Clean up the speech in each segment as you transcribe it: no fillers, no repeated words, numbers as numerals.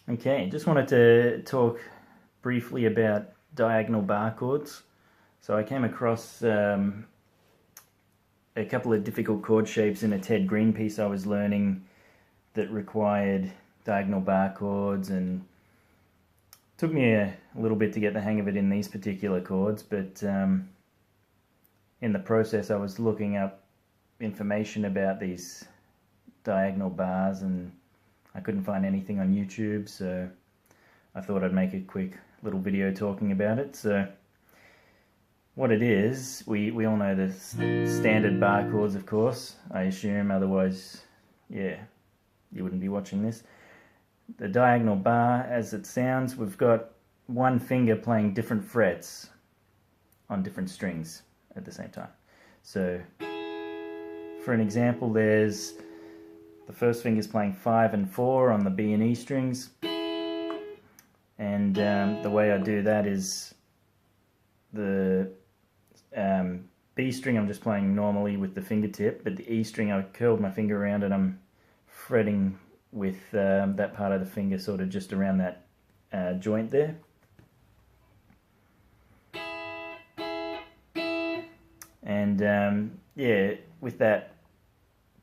Okay, just wanted to talk briefly about diagonal bar chords. So I came across a couple of difficult chord shapes in a Ted Green piece I was learning that required diagonal bar chords, and it took me a little bit to get the hang of it in these particular chords, but in the process I was looking up information about these diagonal bars and I couldn't find anything on YouTube, so I thought I'd make a quick little video talking about it. So what it is, we all know the standard bar chords, of course, I assume, otherwise, yeah, you wouldn't be watching this. The diagonal bar, as it sounds, we've got one finger playing different frets on different strings at the same time. So for an example, there's the first finger's playing 5 and 4 on the B and E strings, and the way I do that is the B string I'm just playing normally with the fingertip, but the E string I curled my finger around and I'm fretting with that part of the finger sort of just around that joint there. And yeah, with that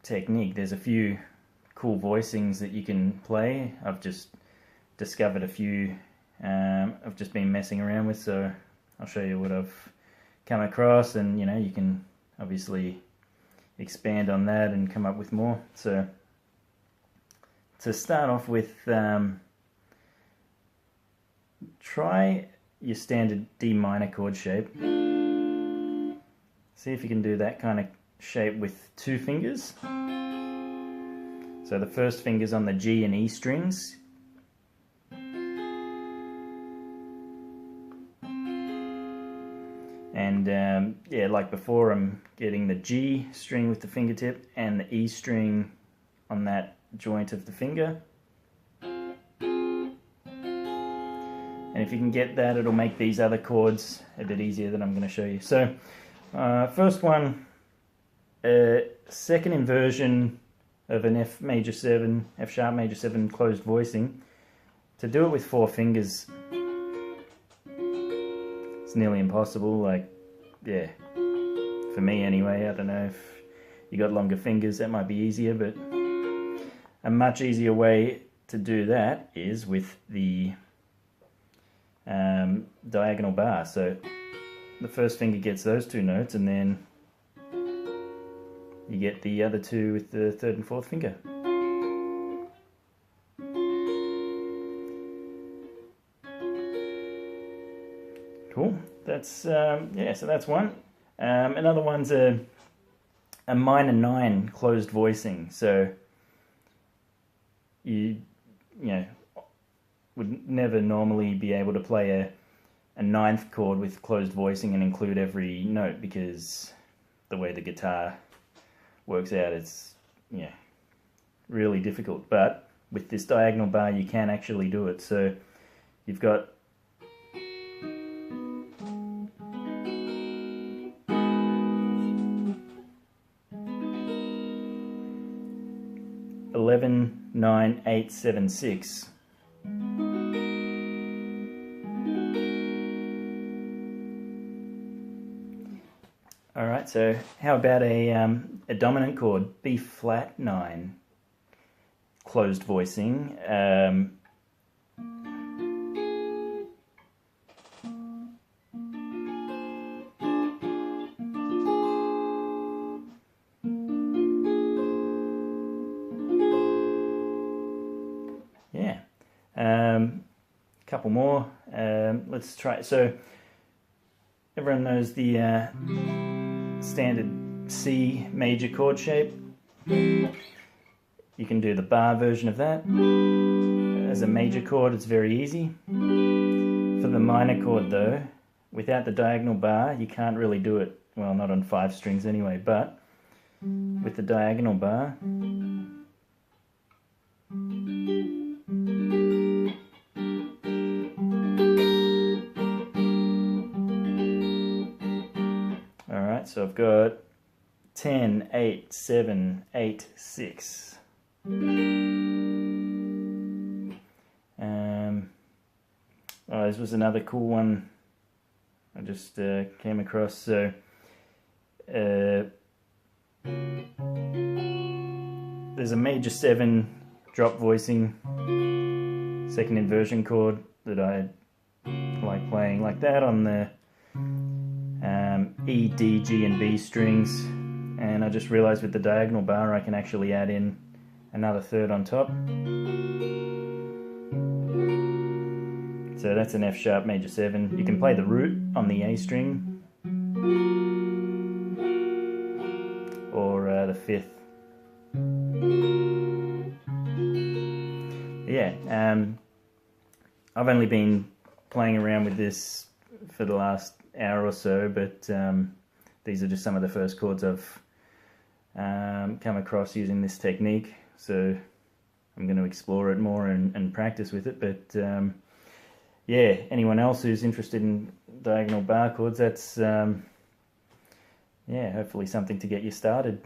technique there's a few cool voicings that you can play. I've just discovered a few I've just been messing around with, so I'll show you what I've come across, and you know, you can obviously expand on that and come up with more. So to start off with, try your standard D minor chord shape. See if you can do that kind of shape with 2 fingers. So the first finger's on the G and E strings. And yeah, like before, I'm getting the G string with the fingertip and the E string on that joint of the finger. And if you can get that, it'll make these other chords a bit easier that I'm going to show you. So first one, second inversion of an F major 7, F sharp major 7 closed voicing. To do it with 4 fingers, it's nearly impossible. Like, yeah, for me anyway. I don't know if you got longer fingers, that might be easier, but a much easier way to do that is with the diagonal bar. So the first finger gets those 2 notes, and then you get the other 2 with the 3rd and 4th finger. Cool. That's yeah. So that's one. Another one's a minor 9 closed voicing. So you know would never normally be able to play a 9th chord with closed voicing and include every note, because the way the guitar works out, it's really difficult. But with this diagonal bar you can actually do it. So you've got 11, 9, 8, 7, 6. Alright, so how about a dominant chord, B flat 9, closed voicing. Yeah, a couple more. Let's try. So everyone knows the standard C major chord shape. You can do the bar version of that. As a major chord, it's very easy. For the minor chord though, without the diagonal bar, you can't really do it. Well, not on 5 strings anyway, but with the diagonal bar, alright, so I've got 10, 8, 7, 8, 6. this was another cool one I just came across. So there's a major 7 drop voicing second inversion chord that I like playing like that on the E, D, G and B strings, and I just realized with the diagonal bar I can actually add in another third on top. So that's an F sharp major 7. You can play the root on the A string or the 5th. Yeah, I've only been playing around with this for the last hour or so, but these are just some of the first chords I've come across using this technique, so I'm going to explore it more and practice with it. But yeah, anyone else who's interested in diagonal bar chords, that's yeah, hopefully something to get you started.